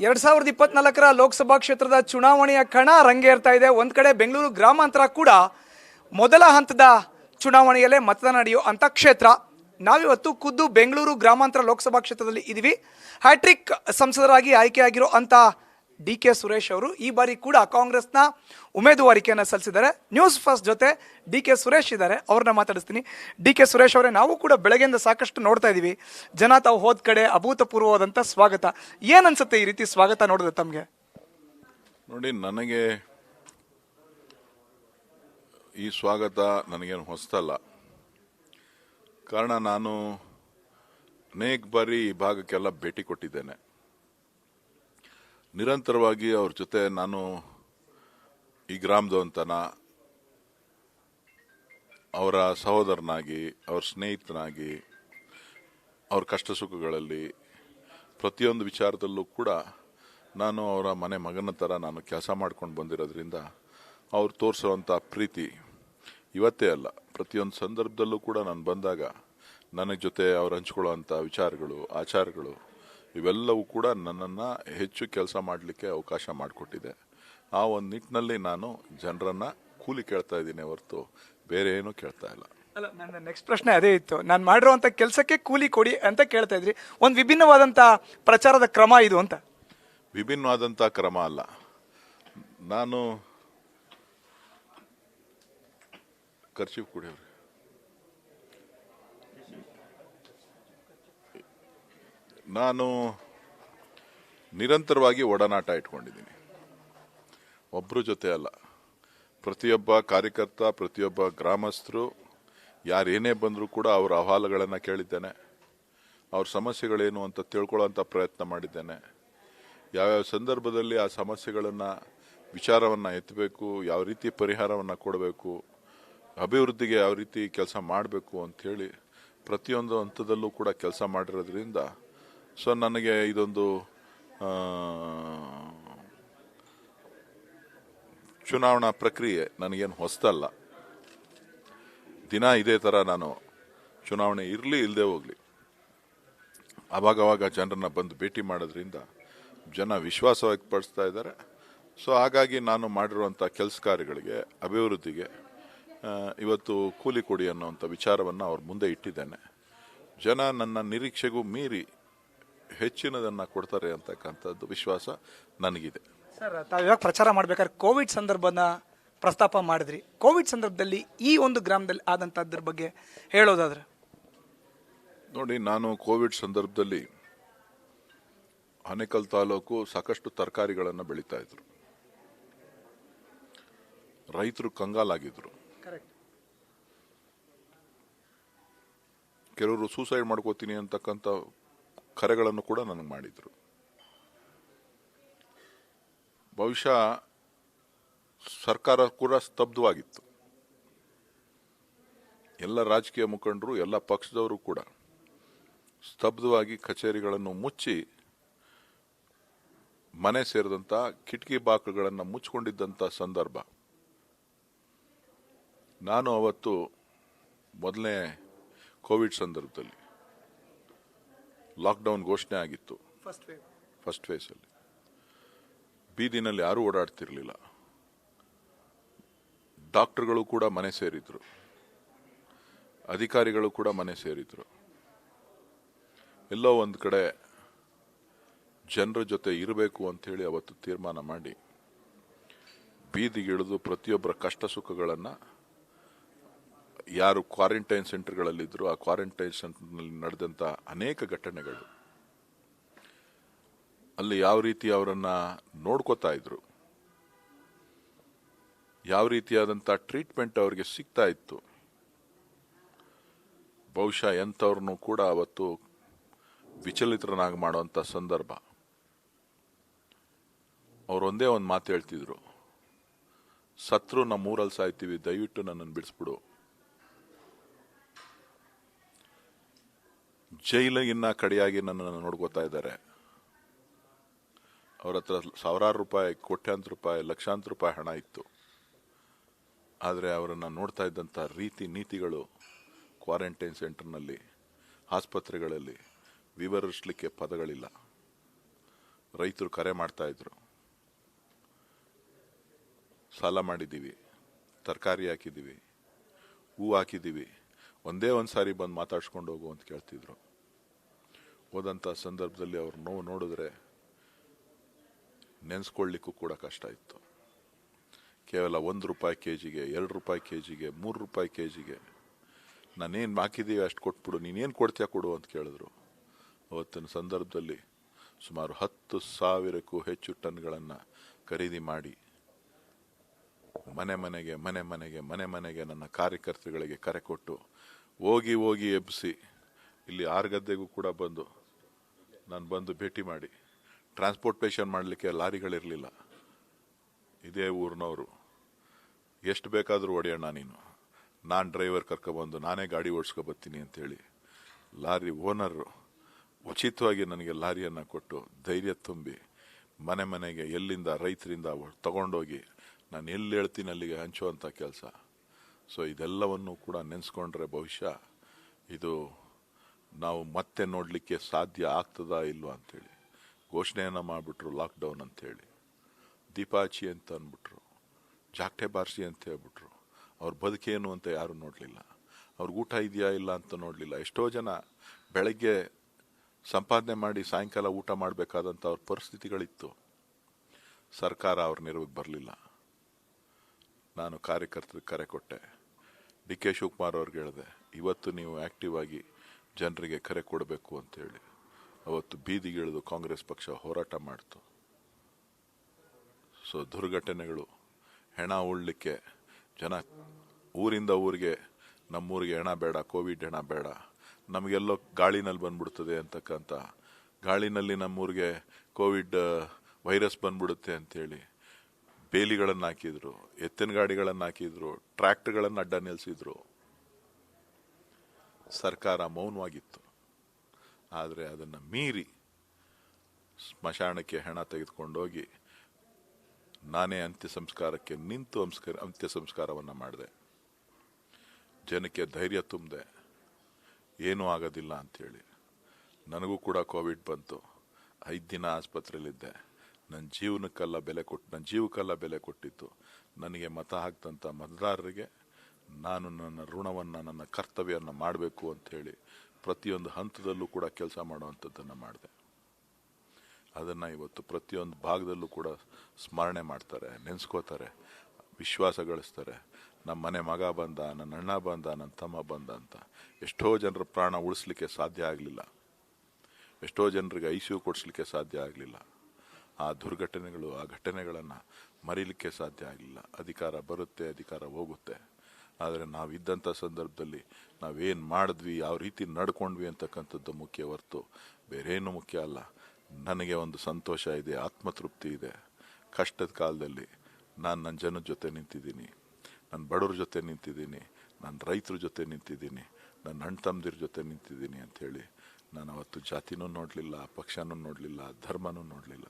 2024 ಲೋಕಸಭಾ ಕ್ಷೇತ್ರದ ಚುನಾವಣೆಯ ಕಣ ರಂಗೇರ್ತಾ ಇದೆ. ಒಂದ್ ಕಡೆ ಬೆಂಗಳೂರು ಗ್ರಾಮಾಂತರ ಕೂಡ ಮೊದಲ ಹಂತದ ಚುನಾವಣೆಯಲ್ಲೇ ಮತದಾನ ನಡೆಯುವಂತ ಕ್ಷೇತ್ರ. ನಾವಿವತ್ತು ಖುದ್ದು ಬೆಂಗಳೂರು ಗ್ರಾಮಾಂತರ ಲೋಕಸಭಾ ಕ್ಷೇತ್ರದಲ್ಲಿ ಇದೀವಿ. ಹ್ಯಾಟ್ರಿಕ್ ಸಂಸದರಾಗಿ ಆಯ್ಕೆಯಾಗಿರೋ ಅಂತ ಡಿ.ಕೆ. ಸುರೇಶ್ ಅವರು ಈ ಬಾರಿ ಕೂಡ ಕಾಂಗ್ರೆಸ್ನ ಉಮೇದುವಾರಿಕೆಯನ್ನು ಸಲ್ಲಿಸಿದ್ದಾರೆ. ನ್ಯೂಸ್ ಫಸ್ಟ್ ಜೊತೆ ಡಿ.ಕೆ. ಸುರೇಶ್ ಇದ್ದಾರೆ, ಅವ್ರನ್ನ ಮಾತಾಡಿಸ್ತೀನಿ. ಡಿ.ಕೆ. ಸುರೇಶ್ ಅವರೇ, ನಾವು ಕೂಡ ಬೆಳಗ್ಗೆಯಿಂದ ಸಾಕಷ್ಟು ನೋಡ್ತಾ ಇದೀವಿ, ಜನ ತಾವು ಹೋದ ಕಡೆ ಅಭೂತಪೂರ್ವವಾದಂಥ ಸ್ವಾಗತ. ಏನ್ ಅನ್ಸುತ್ತೆ ಈ ರೀತಿ ಸ್ವಾಗತ ನೋಡಿದ್ರೆ ತಮಗೆ? ನೋಡಿ, ನನಗೆ ಈ ಸ್ವಾಗತ ನನಗೇನು ಹೊಸತಲ್ಲ. ಕಾರಣ ನಾನು ಅನೇಕ ಬಾರಿ ಈ ಭಾಗಕ್ಕೆಲ್ಲ ಭೇಟಿ ಕೊಟ್ಟಿದ್ದೇನೆ. ನಿರಂತರವಾಗಿ ಅವ್ರ ಜೊತೆ ನಾನು ಈ ಗ್ರಾಮದವಂತನ, ಅವರ ಸಹೋದರನಾಗಿ, ಅವ್ರ ಸ್ನೇಹಿತನಾಗಿ, ಅವ್ರ ಕಷ್ಟ ಸುಖಗಳಲ್ಲಿ ಪ್ರತಿಯೊಂದು ವಿಚಾರದಲ್ಲೂ ಕೂಡ ನಾನು ಅವರ ಮನೆ ಮಗನ ಥರ ನಾನು ಕೆಲಸ ಮಾಡ್ಕೊಂಡು ಬಂದಿರೋದ್ರಿಂದ ಅವ್ರು ತೋರಿಸುವಂಥ ಪ್ರೀತಿ ಇವತ್ತೇ ಅಲ್ಲ, ಪ್ರತಿಯೊಂದು ಸಂದರ್ಭದಲ್ಲೂ ಕೂಡ ನಾನು ಬಂದಾಗ ನನ್ನ ಜೊತೆ ಅವ್ರು ಹಂಚ್ಕೊಳ್ಳುವಂಥ ವಿಚಾರಗಳು, ಆಚಾರಗಳು ಇವೆಲ್ಲವೂ ಕೂಡ ನನ್ನನ್ನು ಹೆಚ್ಚು ಕೆಲಸ ಮಾಡಲಿಕ್ಕೆ ಅವಕಾಶ ಮಾಡಿಕೊಟ್ಟಿದೆ. ಆ ಒಂದು ನಿಟ್ಟಿನಲ್ಲಿ ನಾನು ಜನರನ್ನ ಕೂಲಿ ಕೇಳ್ತಾ ಇದ್ದೀನಿ ಹೊರತು ಬೇರೆ ಏನೂ ಕೇಳ್ತಾ ಇಲ್ಲ. ಅಲ್ಲ, ನನ್ನ ನೆಕ್ಸ್ಟ್ ಪ್ರಶ್ನೆ ಅದೇ ಇತ್ತು. ನಾನು ಮಾಡಿರುವಂಥ ಕೆಲಸಕ್ಕೆ ಕೂಲಿ ಕೊಡಿ ಅಂತ ಕೇಳ್ತಾ ಇದ್ರಿ. ಒಂದು ವಿಭಿನ್ನವಾದಂಥ ಪ್ರಚಾರದ ಕ್ರಮ ಇದು ಅಂತ? ವಿಭಿನ್ನವಾದಂಥ ಕ್ರಮ ಅಲ್ಲ. ನಾನು ಖರ್ಚು ಕುಡಿಯೋರು ನಾನು ನಿರಂತರವಾಗಿ ಒಡನಾಟ ಇಟ್ಕೊಂಡಿದ್ದೀನಿ. ಒಬ್ಬರ ಜೊತೆ ಅಲ್ಲ, ಪ್ರತಿಯೊಬ್ಬ ಕಾರ್ಯಕರ್ತ, ಪ್ರತಿಯೊಬ್ಬ ಗ್ರಾಮಸ್ಥರು ಯಾರೇನೇ ಬಂದರೂ ಕೂಡ ಅವರ ಅಹವಾಲುಗಳನ್ನು ಕೇಳಿದ್ದೇನೆ. ಅವ್ರ ಸಮಸ್ಯೆಗಳೇನು ಅಂತ ತಿಳ್ಕೊಳ್ಳೋಂಥ ಪ್ರಯತ್ನ ಮಾಡಿದ್ದೇನೆ. ಯಾವ್ಯಾವ ಸಂದರ್ಭದಲ್ಲಿ ಆ ಸಮಸ್ಯೆಗಳನ್ನು, ವಿಚಾರವನ್ನು ಎತ್ತಬೇಕು, ಯಾವ ರೀತಿ ಪರಿಹಾರವನ್ನು ಕೊಡಬೇಕು, ಅಭಿವೃದ್ಧಿಗೆ ಯಾವ ರೀತಿ ಕೆಲಸ ಮಾಡಬೇಕು ಅಂಥೇಳಿ ಪ್ರತಿಯೊಂದು ಹಂತದಲ್ಲೂ ಕೂಡ ಕೆಲಸ ಮಾಡಿರೋದ್ರಿಂದ ಸೊ ನನಗೆ ಇದೊಂದು ಚುನಾವಣಾ ಪ್ರಕ್ರಿಯೆ ನನಗೇನು ಹೊಸದಲ್ಲ. ದಿನ ಇದೇ ಥರ ನಾನು ಚುನಾವಣೆ ಇರಲಿ ಇಲ್ಲದೆ ಹೋಗಲಿ ಆವಾಗವಾಗ ಜನರನ್ನ ಬಂದು ಭೇಟಿ ಮಾಡೋದ್ರಿಂದ ಜನ ವಿಶ್ವಾಸ ವ್ಯಕ್ತಪಡಿಸ್ತಾ ಇದ್ದಾರೆ. ಸೊ ಹಾಗಾಗಿ ನಾನು ಮಾಡಿರುವಂಥ ಕೆಲಸ ಕಾರ್ಯಗಳಿಗೆ, ಅಭಿವೃದ್ಧಿಗೆ ಇವತ್ತು ಕೂಲಿ ಕೊಡಿ ಅನ್ನೋವಂಥ ವಿಚಾರವನ್ನು ಅವ್ರ ಮುಂದೆ ಇಟ್ಟಿದ್ದೇನೆ. ಜನ ನನ್ನ ನಿರೀಕ್ಷೆಗೂ ಮೀರಿ ಹೆಚ್ಚಿನದನ್ನು ಕೊಡ್ತಾರೆ ಅಂತಕ್ಕಂಥದ್ದು ವಿಶ್ವಾಸ ನನಗಿದೆ. ಸರ್, ತಾವು ಇವಾಗ ಪ್ರಚಾರ ಮಾಡ್ಬೇಕಾದ್ರೆ ಕೋವಿಡ್ ಸಂದರ್ಭನ ಪ್ರಸ್ತಾಪ ಮಾಡಿದ್ರಿ. ಕೋವಿಡ್ ಸಂದರ್ಭದಲ್ಲಿ ಈ ಒಂದು ಗ್ರಾಮದಲ್ಲಿ ಆದಂಥದ್ರ ಬಗ್ಗೆ ಹೇಳೋದಾದ್ರೆ? ನೋಡಿ, ನಾನು ಕೋವಿಡ್ ಸಂದರ್ಭದಲ್ಲಿ ಆನೇಕಲ್ ತಾಲೂಕು ಸಾಕಷ್ಟು ತರಕಾರಿಗಳನ್ನು ಬೆಳೀತಾ ಇದ್ರು. ರೈತರು ಕಂಗಾಲಾಗಿದ್ರು. ಕೆಲವರು ಸೂಸೈಡ್ ಮಾಡ್ಕೋತೀನಿ ಅಂತಕ್ಕಂಥ ಕರೆಗಳನ್ನು ಕೂಡ ನನಗೆ ಮಾಡಿದ್ರು. ಬಹುಶಃ ಸರ್ಕಾರ ಕೂಡ ಸ್ತಬ್ಧವಾಗಿತ್ತು. ಎಲ್ಲ ರಾಜಕೀಯ ಮುಖಂಡರು, ಎಲ್ಲ ಪಕ್ಷದವರು ಕೂಡ ಸ್ತಬ್ಧವಾಗಿ ಕಚೇರಿಗಳನ್ನು ಮುಚ್ಚಿ, ಮನೆ ಸೇರಿದಂಥ ಕಿಟಕಿ ಬಾಗಿಲುಗಳನ್ನು ಮುಚ್ಚಿಕೊಂಡಿದ್ದಂಥ ಸಂದರ್ಭ. ನಾನು ಅವತ್ತು ಮೊದಲನೇ ಕೋವಿಡ್ ಸಂದರ್ಭದಲ್ಲಿ ಲಾಕ್ಡೌನ್ ಘೋಷಣೆ ಆಗಿತ್ತು. ಫಸ್ಟ್ ಫೇಸಲ್ಲಿ ಬೀದಿನಲ್ಲಿ ಯಾರೂ ಓಡಾಡ್ತಿರ್ಲಿಲ್ಲ. ಡಾಕ್ಟರ್ಗಳು ಕೂಡ ಮನೆ ಸೇರಿದ್ರು, ಅಧಿಕಾರಿಗಳು ಕೂಡ ಮನೆ ಸೇರಿದ್ರು. ಎಲ್ಲೋ ಒಂದು ಕಡೆ ಜನರ ಜೊತೆ ಇರಬೇಕು ಅಂಥೇಳಿ ಅವತ್ತು ತೀರ್ಮಾನ ಮಾಡಿ ಬೀದಿಗಿಳಿದು ಪ್ರತಿಯೊಬ್ಬರ ಕಷ್ಟ ಸುಖಗಳನ್ನು, ಯಾರು ಕ್ವಾರಂಟೈನ್ ಸೆಂಟರ್ಗಳಲ್ಲಿದ್ದರು ಆ ಕ್ವಾರಂಟೈನ್ ಸೆಂಟರ್ನಲ್ಲಿ ನಡೆದಂಥ ಅನೇಕ ಘಟನೆಗಳು, ಅಲ್ಲಿ ಯಾವ ರೀತಿ ಅವರನ್ನು ನೋಡ್ಕೋತಾ ಇದ್ರು, ಯಾವ ರೀತಿಯಾದಂಥ ಟ್ರೀಟ್ಮೆಂಟ್ ಅವ್ರಿಗೆ ಸಿಗ್ತಾ ಇತ್ತು, ಬಹುಶಃ ಎಂಥವ್ರನ್ನೂ ಕೂಡ ಅವತ್ತು ವಿಚಲಿತರನ್ನಾಗಿ ಮಾಡುವಂಥ ಸಂದರ್ಭ. ಅವರೊಂದೇ ಒಂದು ಮಾತು ಹೇಳ್ತಿದ್ರು, ಸತ್ರು ನಮ್ಮೂರಲ್ಲಿ ಸಾಯ್ತೀವಿ, ದಯವಿಟ್ಟು ನನ್ನನ್ನು ಬಿಡಿಸ್ಬಿಡು. ಜೈಲಿಗಿನ್ನ ಕಡೆಯಾಗಿ ನನ್ನನ್ನು ನೋಡ್ಕೋತಾ ಇದ್ದಾರೆ. ಅವ್ರ ಹತ್ರ ಸಾವಿರಾರು ರೂಪಾಯಿ, ಕೋಟ್ಯಾಂತರ ರೂಪಾಯಿ, ಲಕ್ಷಾಂತರ ರೂಪಾಯಿ ಹಣ ಇತ್ತು. ಆದರೆ ಅವರನ್ನು ನೋಡ್ತಾ ಇದ್ದಂಥ ರೀತಿ ನೀತಿಗಳು ಕ್ವಾರಂಟೈನ್ ಸೆಂಟರ್ನಲ್ಲಿ, ಆಸ್ಪತ್ರೆಗಳಲ್ಲಿ ವಿವರಿಸಲಿಕ್ಕೆ ಪದಗಳಿಲ್ಲ. ರೈತರು ಕರೆ ಮಾಡ್ತಾ ಇದ್ರು, ಸಾಲ ಮಾಡಿದ್ದೀವಿ, ತರಕಾರಿ ಹಾಕಿದ್ದೀವಿ, ಹೂ ಹಾಕಿದ್ದೀವಿ, ಒಂದೇ ಒಂದು ಸಾರಿ ಬಂದು ಮಾತಾಡ್ಸ್ಕೊಂಡು ಹೋಗು ಅಂತ ಕೇಳ್ತಿದ್ರು. ಹೋದಂಥ ಸಂದರ್ಭದಲ್ಲಿ ಅವ್ರ ನೋವು ನೋಡಿದ್ರೆ ನೆನೆಸ್ಕೊಳ್ಳಿಕ್ಕೂ ಕೂಡ ಕಷ್ಟ ಇತ್ತು. ಕೇವಲ ₹1 ಕೆಜಿಗೆ, ₹2 ಕೆಜಿಗೆ, ₹3 ಕೆಜಿಗೆ ನಾನೇನು ಹಾಕಿದ್ದೀವಿ ಅಷ್ಟು ಕೊಟ್ಬಿಡು, ನೀನೇನು ಕೊಡ್ತೀಯ ಕೊಡು ಅಂತ ಕೇಳಿದ್ರು. ಅವತ್ತಿನ ಸಂದರ್ಭದಲ್ಲಿ ಸುಮಾರು 10,000ಕ್ಕೂ ಹೆಚ್ಚು ಟನ್ಗಳನ್ನು ಖರೀದಿ ಮಾಡಿ ಮನೆ ಮನೆಗೆ ನನ್ನ ಕಾರ್ಯಕರ್ತರುಗಳಿಗೆ ಕರೆ ಕೊಟ್ಟು ಹೋಗಿ ಎಬ್ಬಿಸಿ ಇಲ್ಲಿ ಆರ್ಗದ್ದೆಗೂ ಕೂಡ ನಾನು ಬಂದು ಭೇಟಿ ಮಾಡಿ, ಟ್ರಾನ್ಸ್ಪೋರ್ಟೇಷನ್ ಮಾಡಲಿಕ್ಕೆ ಲಾರಿಗಳಿರಲಿಲ್ಲ. ಇದೇ ಊರಿನವರು, ಎಷ್ಟು ಬೇಕಾದರೂ ಹೊಡೆಯೋಣ ನೀನು, ನಾನು ಡ್ರೈವರ್ ಕರ್ಕೊಬಂದು ನಾನೇ ಗಾಡಿ ಓಡಿಸ್ಕೊಬತ್ತೀನಿ ಅಂತೇಳಿ ಲಾರಿ ಓನರು ಉಚಿತವಾಗಿ ನನಗೆ ಲಾರಿಯನ್ನು ಕೊಟ್ಟು ಧೈರ್ಯ ತುಂಬಿ ಮನೆಗೆ ಎಲ್ಲಿಂದ ರೈತರಿಂದ ತಗೊಂಡೋಗಿ ನಾನು ಎಲ್ಲಿ ಹೇಳ್ತೀನಿ ಅಲ್ಲಿಗೆ ಹಂಚುವಂಥ ಕೆಲಸ. ಸೊ ಇದೆಲ್ಲವನ್ನು ಕೂಡ ನೆನೆಸ್ಕೊಂಡ್ರೆ ಬಹುಶಃ ಇದು ನಾವು ಮತ್ತೆ ನೋಡಲಿಕ್ಕೆ ಸಾಧ್ಯ ಆಗ್ತದಾ ಇಲ್ವಾ ಅಂಥೇಳಿ ಘೋಷಣೆಯನ್ನು ಮಾಡಿಬಿಟ್ರು. ಲಾಕ್ಡೌನ್ ಅಂಥೇಳಿ ದೀಪಾಚಿ ಅಂತ ಅಂದ್ಬಿಟ್ರು, ಜಾಗಟೆ ಬಾರಿಸಿ ಅಂತ ಹೇಳ್ಬಿಟ್ರು. ಅವ್ರ ಬದುಕೇನು ಅಂತ ಯಾರು ನೋಡಲಿಲ್ಲ, ಅವ್ರಿಗೆ ಊಟ ಇದೆಯಾ ಇಲ್ಲ ಅಂತ ನೋಡಲಿಲ್ಲ. ಎಷ್ಟೋ ಜನ ಬೆಳಗ್ಗೆ ಸಂಪಾದನೆ ಮಾಡಿ ಸಾಯಂಕಾಲ ಊಟ ಮಾಡಬೇಕಾದಂಥ ಅವ್ರ ಪರಿಸ್ಥಿತಿಗಳಿತ್ತು. ಸರ್ಕಾರ ಅವ್ರ ನೆರವಿಗೆ ಬರಲಿಲ್ಲ. ನಾನು ಕಾರ್ಯಕರ್ತರಿಗೆ ಕರೆ ಕೊಟ್ಟೆ, DK ಶಿವಕುಮಾರ್ ಅವ್ರಿಗೆ ಹೇಳಿದೆ, ಇವತ್ತು ನೀವು ಆಕ್ಟಿವ್ ಆಗಿ ಜನರಿಗೆ ಕರೆ ಕೊಡಬೇಕು ಅಂತೇಳಿ ಅವತ್ತು ಬೀದಿಗಿಳಿದು ಕಾಂಗ್ರೆಸ್ ಪಕ್ಷ ಹೋರಾಟ ಮಾಡ್ತು. ಸೊ ದುರ್ಘಟನೆಗಳು, ಹೆಣ ಉಳ್ಳಿಕ್ಕೆ ಜನ ಊರಿಂದ ಊರಿಗೆ, ನಮ್ಮೂರಿಗೆ ಹೆಣ ಬೇಡ, ಕೋವಿಡ್ ಹೆಣ ಬೇಡ, ನಮಗೆಲ್ಲೋ ಗಾಳಿನಲ್ಲಿ ಬಂದ್ಬಿಡ್ತದೆ ಅಂತಕ್ಕಂಥ, ಗಾಳಿನಲ್ಲಿ ನಮ್ಮೂರಿಗೆ ಕೋವಿಡ್ ವೈರಸ್ ಬಂದ್ಬಿಡುತ್ತೆ ಅಂತೇಳಿ ಬೇಲಿಗಳನ್ನು ಹಾಕಿದ್ರು, ಎತ್ತಿನ ಗಾಡಿಗಳನ್ನು ಹಾಕಿದ್ರು, ಟ್ರ್ಯಾಕ್ಟರ್ಗಳನ್ನು ಅಡ್ಡ ನಿಲ್ಲಿಸಿದ್ರು. ಸರ್ಕಾರ ಮೌನವಾಗಿತ್ತು. ಆದರೆ ಅದನ್ನು ಮೀರಿ ಸ್ಮಶಾನಕ್ಕೆ ಹೆಣ ತೆಗೆದುಕೊಂಡೋಗಿ ನಾನೇ ಅಂತ್ಯ ಸಂಸ್ಕಾರಕ್ಕೆ ನಿಂತು ಅಂತ್ಯ ಸಂಸ್ಕಾರವನ್ನು ಮಾಡಿದೆ. ಜನಕ್ಕೆ ಧೈರ್ಯ ತುಂಬಿದೆ, ಏನೂ ಆಗೋದಿಲ್ಲ ಅಂಥೇಳಿ. ನನಗೂ ಕೂಡ ಕೋವಿಡ್ ಬಂತು, 5 ದಿನ ಆಸ್ಪತ್ರೆಯಲ್ಲಿದ್ದೆ. ನನ್ನ ಜೀವಕ್ಕೆಲ್ಲ ಬೆಲೆ ಕೊಟ್ಟಿತ್ತು. ನನಗೆ ಮತ ಹಾಕ್ದಂಥ ಮತದಾರರಿಗೆ ನಾನು ನನ್ನ ಋಣವನ್ನು, ನನ್ನ ಕರ್ತವ್ಯವನ್ನು ಮಾಡಬೇಕು ಅಂಥೇಳಿ ಪ್ರತಿಯೊಂದು ಹಂತದಲ್ಲೂ ಕೂಡ ಕೆಲಸ ಮಾಡುವಂಥದ್ದನ್ನು ಮಾಡಿದೆ. ಅದನ್ನು ಇವತ್ತು ಪ್ರತಿಯೊಂದು ಭಾಗದಲ್ಲೂ ಕೂಡ ಸ್ಮರಣೆ ಮಾಡ್ತಾರೆ, ನೆನೆಸ್ಕೋತಾರೆ, ವಿಶ್ವಾಸ ಗಳಿಸ್ತಾರೆ. ನಮ್ಮ ಮನೆ ಮಗ ಬಂದ, ನನ್ನ ಅಣ್ಣ ಬಂದ, ನನ್ನ ತಮ್ಮ ಬಂದ ಅಂತ. ಎಷ್ಟೋ ಜನರ ಪ್ರಾಣ ಉಳಿಸ್ಲಿಕ್ಕೆ ಸಾಧ್ಯ ಆಗಲಿಲ್ಲ, ಎಷ್ಟೋ ಜನರಿಗೆ ICU ಕೊಡಿಸ್ಲಿಕ್ಕೆ ಸಾಧ್ಯ ಆಗಲಿಲ್ಲ. ಆ ದುರ್ಘಟನೆಗಳು, ಆ ಘಟನೆಗಳನ್ನು ಮರೀಲಿಕ್ಕೆ ಸಾಧ್ಯ ಆಗಲಿಲ್ಲ. ಅಧಿಕಾರ ಬರುತ್ತೆ, ಅಧಿಕಾರ ಹೋಗುತ್ತೆ. ಆದರೆ ನಾವಿದ್ದಂಥ ಸಂದರ್ಭದಲ್ಲಿ ನಾವೇನು ಮಾಡಿದ್ವಿ, ಯಾವ ರೀತಿ ನಡ್ಕೊಂಡ್ವಿ ಅಂತಕ್ಕಂಥದ್ದು ಮುಖ್ಯ ಹೊರತು ಬೇರೇನು ಮುಖ್ಯ ಅಲ್ಲ. ನನಗೆ ಒಂದು ಸಂತೋಷ ಇದೆ, ಆತ್ಮತೃಪ್ತಿ ಇದೆ. ಕಷ್ಟದ ಕಾಲದಲ್ಲಿ ನಾನು ನನ್ನ ಜನದ ಜೊತೆ ನಿಂತಿದ್ದೀನಿ, ನನ್ನ ಬಡವ್ರ ಜೊತೆ ನಿಂತಿದ್ದೀನಿ, ನನ್ನ ರೈತರ ಜೊತೆ ನಿಂತಿದ್ದೀನಿ, ನನ್ನ ಅಣ್ಣ ತಮ್ಮದಿರ ಜೊತೆ ನಿಂತಿದ್ದೀನಿ ಅಂಥೇಳಿ ನಾನು ಅವತ್ತು ಜಾತಿನೂ ನೋಡಲಿಲ್ಲ, ಪಕ್ಷನೂ ನೋಡಲಿಲ್ಲ, ಧರ್ಮನೂ ನೋಡಲಿಲ್ಲ.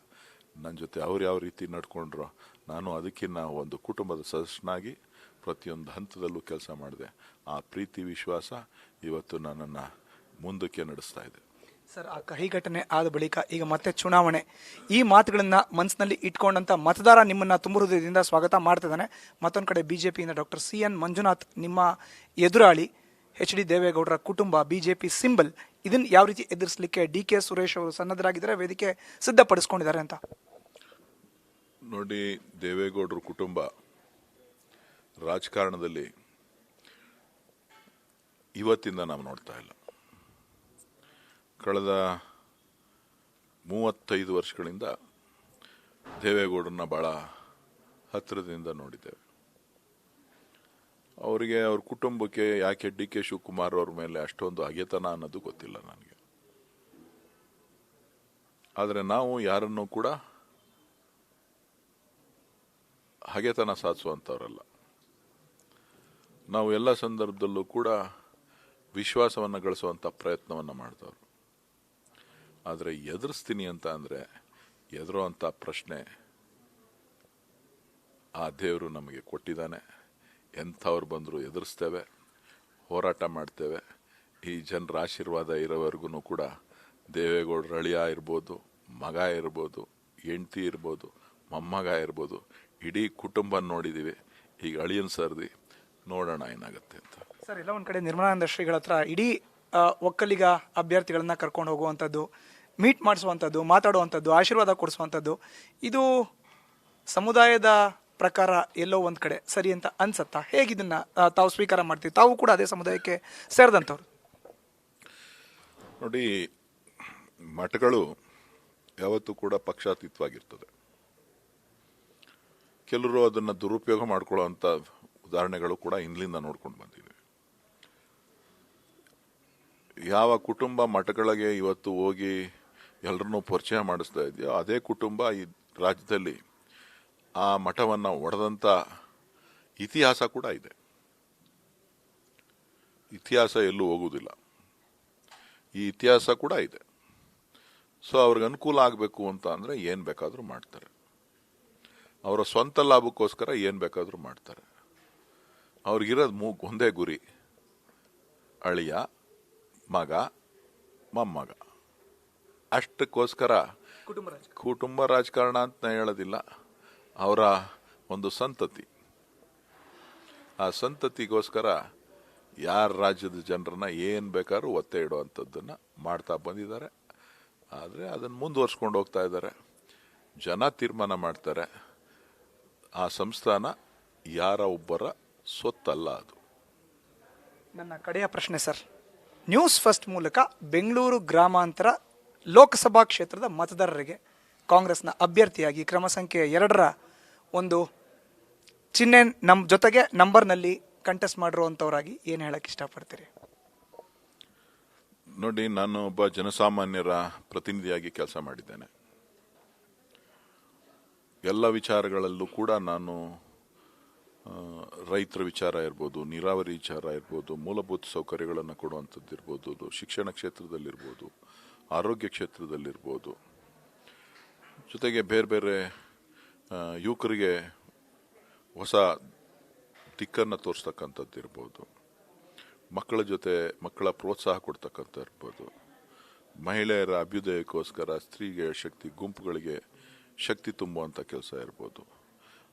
ನನ್ನ ಜೊತೆ ಅವ್ರು ಯಾವ ರೀತಿ ನಡ್ಕೊಂಡ್ರೋ ನಾನು ಅದಕ್ಕಿಂತ ಒಂದು ಕುಟುಂಬದ ಸದಸ್ಯನಾಗಿ ಪ್ರತಿಯೊಂದು ಹಂತದಲ್ಲೂ ಕೆಲಸ ಮಾಡಿದೆ. ಆ ಪ್ರೀತಿ ವಿಶ್ವಾಸ ಇವತ್ತು ನನ್ನನ್ನು ಮುಂದಕ್ಕೆ ನಡೆಸ್ತಾ ಇದೆ. ಸರ್, ಆ ಕಹಿ ಘಟನೆ ಆದ ಬಳಿಕ ಈಗ ಮತ್ತೆ ಚುನಾವಣೆ, ಈ ಮಾತುಗಳನ್ನ ಮನಸ್ಸಿನಲ್ಲಿ ಇಟ್ಕೊಂಡಂತ ಮತದಾರ ನಿಮ್ಮನ್ನ ತುಂಬ ಹೃದಯದಿಂದ ಸ್ವಾಗತ ಮಾಡ್ತಿದ್ದಾನೆ. ಮತ್ತೊಂದು ಕಡೆ ಬಿಜೆಪಿಯಿಂದ ಡಾಕ್ಟರ್ CN ಮಂಜುನಾಥ್, ನಿಮ್ಮ ಎದುರಾಳಿ HD ದೇವೇಗೌಡರ ಕುಟುಂಬ, ಬಿಜೆಪಿ ಸಿಂಬಲ್, ಇದನ್ನ ಯಾವ ರೀತಿ ಎದುರಿಸಲಿಕ್ಕೆ DK ಸುರೇಶ್ ಅವರು ಸನ್ನದ್ಧರಾಗಿದ್ದಾರೆ, ವೇದಿಕೆ ಸಿದ್ಧಪಡಿಸ್ಕೊಂಡಿದ್ದಾರೆ ಅಂತ? ನೋಡಿ, ದೇವೇಗೌಡರ ಕುಟುಂಬ ರಾಜಕಾರಣದಲ್ಲಿ ಇವತ್ತಿಂದ ನಾವು ನೋಡ್ತಾ ಇಲ್ಲ. ಕಳೆದ 35 ವರ್ಷಗಳಿಂದ ದೇವೇಗೌಡರನ್ನ ಬಹಳ ಹತ್ತಿರದಿಂದ ನೋಡಿದ್ದೇವೆ. ಅವರಿಗೆ, ಅವ್ರ ಕುಟುಂಬಕ್ಕೆ ಯಾಕೆ DK ಶಿವಕುಮಾರ್ ಅವ್ರ ಮೇಲೆ ಅಷ್ಟೊಂದು ಹಗೆತನ ಅನ್ನೋದು ಗೊತ್ತಿಲ್ಲ ನನಗೆ. ಆದರೆ ನಾವು ಯಾರನ್ನೂ ಕೂಡ ಹಗೆತನ ಸಾಧಿಸುವಂಥವ್ರಲ್ಲ. ನಾವು ಎಲ್ಲ ಸಂದರ್ಭದಲ್ಲೂ ಕೂಡ ವಿಶ್ವಾಸವನ್ನು ಗಳಿಸುವಂಥ ಪ್ರಯತ್ನವನ್ನು ಮಾಡಿದವರು. ಆದರೆ ಎದುರಿಸ್ತೀನಿ ಅಂತ ಅಂದರೆ ಎದುರುವಂಥ ಪ್ರಶ್ನೆ ಆ ದೇವರು ನಮಗೆ ಕೊಟ್ಟಿದ್ದಾನೆ. ಎಂಥವ್ರು ಬಂದರೂ ಎದುರಿಸ್ತೇವೆ, ಹೋರಾಟ ಮಾಡ್ತೇವೆ. ಈ ಜನರ ಆಶೀರ್ವಾದ ಇರೋವರೆಗೂ ಕೂಡ ದೇವೇಗೌಡರ ಅಳಿಯ ಇರ್ಬೋದು, ಮಗ ಇರ್ಬೋದು, ಹೆಂಡತಿ ಇರ್ಬೋದು, ಮೊಮ್ಮಗ ಇರ್ಬೋದು, ಇಡೀ ಕುಟುಂಬ ನೋಡಿದ್ದೀವಿ. ಈಗ ಅಳಿಯನ್ ಸರ್ದಿ ನೋಡೋಣ ಏನಾಗುತ್ತೆ ಅಂತ. ಸರ್, ಎಲ್ಲ ಒಂದು ಕಡೆ ನಿರ್ಮಲಾನಂದ ಶ್ರೀಗಳ ಹತ್ರ ಇಡೀ ಒಕ್ಕಲಿಗ ಅಭ್ಯರ್ಥಿಗಳನ್ನ ಕರ್ಕೊಂಡು ಹೋಗುವಂಥದ್ದು, ಮೀಟ್ ಮಾಡಿಸುವಂಥದ್ದು, ಮಾತಾಡುವಂಥದ್ದು, ಆಶೀರ್ವಾದ ಕೊಡಿಸುವಂಥದ್ದು, ಇದು ಸಮುದಾಯದ ಪ್ರಕಾರ ಎಲ್ಲೋ ಒಂದು ಕಡೆ ಸರಿ ಅಂತ ಅನ್ಸತ್ತಾ? ಹೇಗಿದನ್ನ ತಾವು ಸ್ವೀಕಾರ ಮಾಡ್ತೀವಿ? ತಾವು ಕೂಡ ಅದೇ ಸಮುದಾಯಕ್ಕೆ ಸೇರಿದಂಥವ್ರು. ನೋಡಿ, ಮಠಗಳು ಯಾವತ್ತೂ ಕೂಡ ಪಕ್ಷಾತೀತವಾಗಿರ್ತದೆ. ಕೆಲವರು ಅದನ್ನು ದುರುಪಯೋಗ ಮಾಡ್ಕೊಳ್ಳೋವಂಥ ಉದಾಹರಣೆಗಳು ಕೂಡ ಹಿಂದಿನಿಂದ ನೋಡ್ಕೊಂಡು ಬಂದಿವೆ. ಯಾವ ಕುಟುಂಬ ಮಠಗಳಿಗೆ ಇವತ್ತು ಹೋಗಿ ಎಲ್ಲರನ್ನೂ ಪರಿಚಯ ಮಾಡಿಸ್ತಾ ಇದೆಯೋ ಅದೇ ಕುಟುಂಬ ಈ ರಾಜ್ಯದಲ್ಲಿ ಆ ಮಠವನ್ನು ಒಡೆದಂಥ ಇತಿಹಾಸ ಕೂಡ ಇದೆ. ಇತಿಹಾಸ ಎಲ್ಲೂ ಹೋಗುವುದಿಲ್ಲ, ಈ ಇತಿಹಾಸ ಕೂಡ ಇದೆ. ಸೊ ಅವ್ರಿಗೆ ಅನುಕೂಲ ಆಗಬೇಕು ಅಂತ ಅಂದರೆ ಏನು ಬೇಕಾದರೂ ಮಾಡ್ತಾರೆ. ಅವರ ಸ್ವಂತ ಲಾಭಕ್ಕೋಸ್ಕರ ಏನು ಬೇಕಾದರೂ ಮಾಡ್ತಾರೆ. ಅವ್ರಿಗಿರೋದು ಒಂದೇ ಗುರಿ, ಅಳಿಯ, ಮಗ, ಮೊಮ್ಮಗ. ಅಷ್ಟಕ್ಕೋಸ್ಕರ ಕುಟುಂಬ ರಾಜಕಾರಣ ಅಂತ ನಾನು ಹೇಳೋದಿಲ್ಲ, ಅವರ ಒಂದು ಸಂತತಿ. ಆ ಸಂತತಿಗೋಸ್ಕರ ಯಾರ ರಾಜ್ಯದ ಜನರನ್ನ ಏನು ಬೇಕಾದ್ರೂ ಒತ್ತೆ ಇಡುವಂಥದ್ದನ್ನು ಮಾಡ್ತಾ ಬಂದಿದ್ದಾರೆ. ಆದರೆ ಅದನ್ನು ಮುಂದುವರ್ಸ್ಕೊಂಡು ಹೋಗ್ತಾ ಇದ್ದಾರೆ. ಜನ ತೀರ್ಮಾನ ಮಾಡ್ತಾರೆ. ಆ ಸಂಸ್ಥಾನ ಯಾರ ಒಬ್ಬರ ಸೊತ್ತಲ್ಲ ಅದು. ನನ್ನ ಕಡೆಯ ಪ್ರಶ್ನೆ ಸರ್, ನ್ಯೂಸ್ ಫಸ್ಟ್ ಮೂಲಕ ಬೆಂಗಳೂರು ಗ್ರಾಮಾಂತರ ಲೋಕಸಭಾ ಕ್ಷೇತ್ರದ ಮತದಾರರಿಗೆ ಕಾಂಗ್ರೆಸ್ನ ಅಭ್ಯರ್ಥಿಯಾಗಿ ಕ್ರಮ ಸಂಖ್ಯೆ 2ರ ಒಂದು ಚಿಹ್ನೆ ನಮ್ಮ ಜೊತೆಗೆ ನಂಬರ್ನಲ್ಲಿ ಕಂಟೆಸ್ಟ್ ಮಾಡಿರುವಂಥವರಾಗಿ ಏನು ಹೇಳಕ್ಕೆ ಇಷ್ಟಪಡ್ತೀರಿ? ನೋಡಿ, ನಾನು ಒಬ್ಬ ಜನಸಾಮಾನ್ಯರ ಪ್ರತಿನಿಧಿಯಾಗಿ ಕೆಲಸ ಮಾಡಿದ್ದೇನೆ. ಎಲ್ಲ ವಿಚಾರಗಳಲ್ಲೂ ಕೂಡ ನಾನು ರೈತರ ವಿಚಾರ ಇರ್ಬೋದು, ನೀರಾವರಿ ವಿಚಾರ ಇರ್ಬೋದು, ಮೂಲಭೂತ ಸೌಕರ್ಯಗಳನ್ನು ಕೊಡುವಂಥದ್ದು ಇರ್ಬೋದು, ಶಿಕ್ಷಣ ಕ್ಷೇತ್ರದಲ್ಲಿರ್ಬೋದು, ಆರೋಗ್ಯ ಕ್ಷೇತ್ರದಲ್ಲಿರ್ಬೋದು, ಜೊತೆಗೆ ಬೇರೆ ಬೇರೆ ಯುವಕರಿಗೆ ಹೊಸ ದಿಕ್ಕನ್ನು ತೋರಿಸ್ತಕ್ಕಂಥದ್ದು ಇರ್ಬೋದು, ಮಕ್ಕಳ ಜೊತೆ ಮಕ್ಕಳ ಪ್ರೋತ್ಸಾಹ ಕೊಡ್ತಕ್ಕಂಥ ಇರ್ಬೋದು, ಮಹಿಳೆಯರ ಅಭ್ಯುದಯಕ್ಕೋಸ್ಕರ ಸ್ತ್ರೀಗೆ ಶಕ್ತಿ, ಗುಂಪುಗಳಿಗೆ ಶಕ್ತಿ ತುಂಬುವಂಥ ಕೆಲಸ ಇರ್ಬೋದು.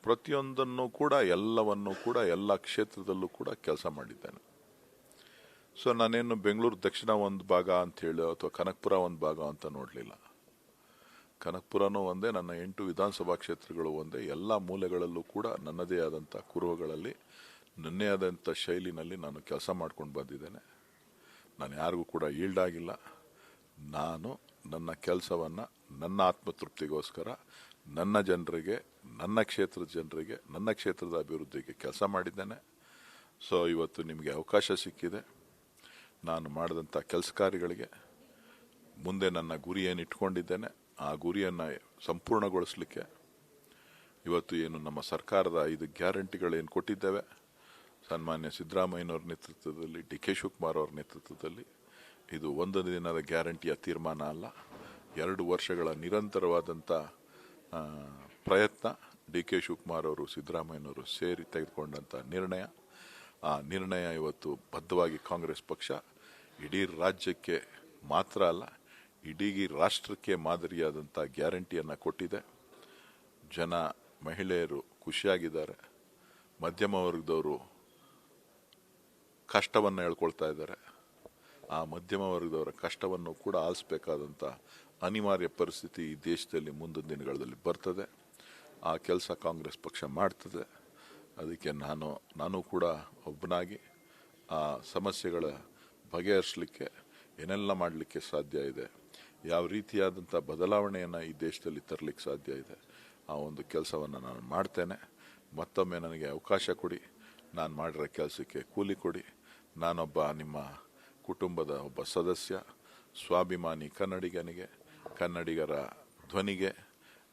ಪ್ರತಿಯೊಂದನ್ನು ಕೂಡ ಎಲ್ಲವನ್ನು ಕೂಡ ಎಲ್ಲ ಕ್ಷೇತ್ರದಲ್ಲೂ ಕೂಡ ಕೆಲಸ ಮಾಡಿದ್ದೇನೆ. ಸೊ ನಾನೇನು ಬೆಂಗಳೂರು ದಕ್ಷಿಣ ಒಂದು ಭಾಗ ಅಂತ ಹೇಳಿ ಅಥವಾ ಕನಕಪುರ ಒಂದು ಭಾಗ ಅಂತ ನೋಡಲಿಲ್ಲ. ಕನಕಪುರನೂ ಒಂದೇ, ನನ್ನ 8 ವಿಧಾನಸಭಾ ಕ್ಷೇತ್ರಗಳು ಒಂದೇ. ಎಲ್ಲ ಮೂಲೆಗಳಲ್ಲೂ ಕೂಡ ನನ್ನದೇ ಆದಂಥ ಕುರುಹುಗಳಲ್ಲಿ, ನನ್ನೇ ಆದಂಥ ಶೈಲಿನಲ್ಲಿ ನಾನು ಕೆಲಸ ಮಾಡ್ಕೊಂಡು ಬಂದಿದ್ದೇನೆ. ನಾನು ಯಾರಿಗೂ ಕೂಡ ಈಲ್ಡಾಗಿಲ್ಲ. ನಾನು ನನ್ನ ಕೆಲಸವನ್ನು ನನ್ನ ಆತ್ಮತೃಪ್ತಿಗೋಸ್ಕರ, ನನ್ನ ಜನರಿಗೆ, ನನ್ನ ಕ್ಷೇತ್ರದ ಜನರಿಗೆ, ನನ್ನ ಕ್ಷೇತ್ರದ ಅಭಿವೃದ್ಧಿಗೆ ಕೆಲಸ ಮಾಡಿದ್ದೇನೆ. ಸೊ ಇವತ್ತು ನಿಮಗೆ ಅವಕಾಶ ಸಿಕ್ಕಿದೆ. ನಾನು ಮಾಡಿದಂಥ ಕೆಲಸ ಕಾರ್ಯಗಳಿಗೆ ಮುಂದೆ ನನ್ನ ಗುರಿ ಏನು ಇಟ್ಕೊಂಡಿದ್ದೇನೆ, ಆ ಗುರಿಯನ್ನು ಸಂಪೂರ್ಣಗೊಳಿಸಲಿಕ್ಕೆ ಇವತ್ತು ಏನು ನಮ್ಮ ಸರ್ಕಾರದ 5 ಗ್ಯಾರಂಟಿಗಳೇನು ಕೊಟ್ಟಿದ್ದೇವೆ, ಸನ್ಮಾನ್ಯ ಸಿದ್ದರಾಮಯ್ಯನವ್ರ ನೇತೃತ್ವದಲ್ಲಿ, ಡಿ ಕೆ ಶಿವಕುಮಾರ್ ಅವ್ರ ನೇತೃತ್ವದಲ್ಲಿ, ಇದು ಒಂದು ದಿನದ ಗ್ಯಾರಂಟಿಯ ತೀರ್ಮಾನ ಅಲ್ಲ, 2 ವರ್ಷಗಳ ನಿರಂತರವಾದಂಥ ಪ್ರಯತ್ನ. ಡಿ ಕೆ ಶಿವಕುಮಾರ್ ಅವರು, ಸಿದ್ದರಾಮಯ್ಯನವರು ಸೇರಿ ತೆಗೆದುಕೊಂಡಂಥ ನಿರ್ಣಯ. ಆ ನಿರ್ಣಯ ಇವತ್ತು ಬದ್ಧವಾಗಿ ಕಾಂಗ್ರೆಸ್ ಪಕ್ಷ ಇಡೀ ರಾಜ್ಯಕ್ಕೆ ಮಾತ್ರ ಅಲ್ಲ, ಇಡೀ ರಾಷ್ಟ್ರಕ್ಕೆ ಮಾದರಿಯಾದಂಥ ಗ್ಯಾರಂಟಿಯನ್ನು ಕೊಟ್ಟಿದೆ. ಜನ, ಮಹಿಳೆಯರು ಖುಷಿಯಾಗಿದ್ದಾರೆ. ಮಧ್ಯಮ ವರ್ಗದವರು ಕಷ್ಟವನ್ನು ಹೇಳ್ಕೊಳ್ತಾ ಇದ್ದಾರೆ. ಆ ಮಧ್ಯಮ ವರ್ಗದವರ ಕಷ್ಟವನ್ನು ಕೂಡ ಆಲಿಸಬೇಕಾದಂಥ ಅನಿವಾರ್ಯ ಪರಿಸ್ಥಿತಿ ಈ ದೇಶದಲ್ಲಿ ಮುಂದಿನ ದಿನಗಳಲ್ಲಿ ಬರ್ತದೆ. ಆ ಕೆಲಸ ಕಾಂಗ್ರೆಸ್ ಪಕ್ಷ ಮಾಡ್ತದೆ. ಅದಕ್ಕೆ ನಾನು ಕೂಡ ಒಬ್ಬನಾಗಿ ಆ ಸಮಸ್ಯೆಗಳ ಬಗೆಹರಿಸಲಿಕ್ಕೆ ಏನೆಲ್ಲ ಮಾಡಲಿಕ್ಕೆ ಸಾಧ್ಯ ಇದೆ, ಯಾವ ರೀತಿಯಾದಂಥ ಬದಲಾವಣೆಯನ್ನು ಈ ದೇಶದಲ್ಲಿ ತರಲಿಕ್ಕೆ ಸಾಧ್ಯ ಇದೆ, ಆ ಒಂದು ಕೆಲಸವನ್ನು ನಾನು ಮಾಡ್ತೇನೆ. ಮತ್ತೊಮ್ಮೆ ನನಗೆ ಅವಕಾಶ ಕೊಡಿ, ನಾನು ಮಾಡಿರೋ ಕೆಲಸಕ್ಕೆ ಕೂಲಿ ಕೊಡಿ. ನಾನೊಬ್ಬ ನಿಮ್ಮ ಕುಟುಂಬದ ಒಬ್ಬ ಸದಸ್ಯ, ಸ್ವಾಭಿಮಾನಿ ಕನ್ನಡಿಗನಿಗೆ, ಕನ್ನಡಿಗರ ಧ್ವನಿಗೆ,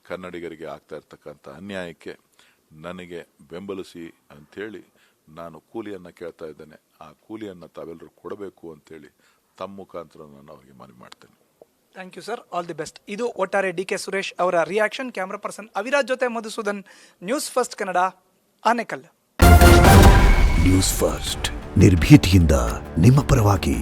ಕನ್ನಡಿಗರಿಗೆ ಆಗ್ತಾ ಇರ್ತಕ್ಕಂಥ ಅನ್ಯಾಯಕ್ಕೆ ನನಗೆ ಬೆಂಬಲಿಸಿ ಅಂಥೇಳಿ ನಾನು ಕೂಲಿಯನ್ನು ಕೇಳ್ತಾ ಇದ್ದೇನೆ. ಆ ಕೂಲಿಯನ್ನು ತಾವೆಲ್ಲರೂ ಕೊಡಬೇಕು ಅಂತೇಳಿ ತಮ್ಮ ಮುಖಾಂತರ ನಾನು ಅವರಿಗೆ ಮನವಿ ಮಾಡ್ತೇನೆ. Thank you sir, all the best. ಇದು ಒಟ್ಟಾರೆ ಡಿ ಕೆ ಸುರೇಶ್ ಅವರ ರಿಯಾಕ್ಷನ್. ಕ್ಯಾಮ್ರಾ ಪರ್ಸನ್ ಅವಿರಾಜ್ ಜೊತೆ Madhusudan, news first Kannada, Anekal. News first ನಿರ್ಭೀತಿಯಿಂದ ನಿಮ್ಮ ಪರವಾಗಿ.